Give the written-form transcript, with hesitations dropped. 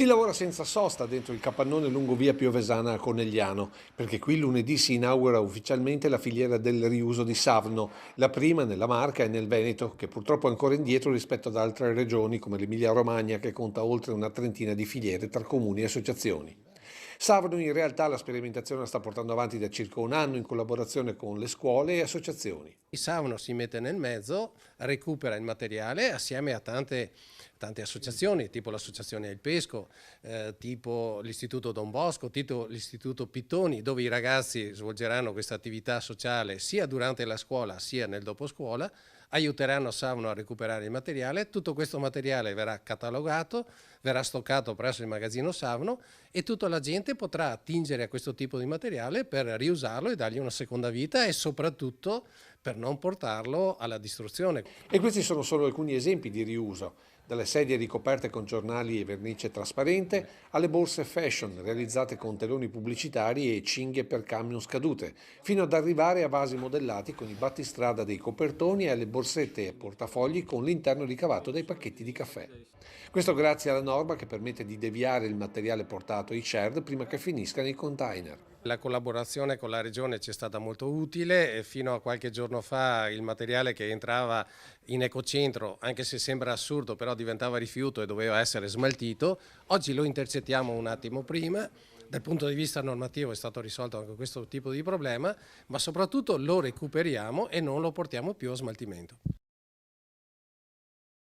Si lavora senza sosta dentro il capannone lungo via Piovesana a Conegliano, perché qui lunedì si inaugura ufficialmente la filiera del riuso di Savno, la prima nella Marca e nel Veneto, che purtroppo è ancora indietro rispetto ad altre regioni come l'Emilia-Romagna, che conta oltre una trentina di filiere tra comuni e associazioni. Savno in realtà la sperimentazione la sta portando avanti da circa un anno in collaborazione con le scuole e associazioni. Il Savno si mette nel mezzo, recupera il materiale assieme a tante associazioni, tipo l'associazione Il Pesco, tipo l'Istituto Don Bosco, tipo l'Istituto Pittoni, dove i ragazzi svolgeranno questa attività sociale sia durante la scuola sia nel doposcuola, aiuteranno Savno a recuperare il materiale. Tutto questo materiale verrà catalogato, verrà stoccato presso il magazzino Savno e tutta la gente potrà attingere a questo tipo di materiale per riusarlo e dargli una seconda vita e soprattutto per non portarlo alla distruzione. E questi sono solo alcuni esempi di riuso, dalle sedie ricoperte con giornali e vernice trasparente alle borse fashion realizzate con teloni pubblicitari e cinghie per camion scadute, fino ad arrivare a vasi modellati con i battistrada dei copertoni e alle borsette e portafogli con l'interno ricavato dai pacchetti di caffè. Questo grazie alla norma che permette di deviare il materiale portato ai CERD prima che finisca nei container. La collaborazione con la Regione ci è stata molto utile e fino a qualche giorno fa il materiale che entrava in ecocentro, anche se sembra assurdo, però diventava rifiuto e doveva essere smaltito. Oggi lo intercettiamo un attimo prima. Dal punto di vista normativo è stato risolto anche questo tipo di problema, ma soprattutto lo recuperiamo e non lo portiamo più a smaltimento.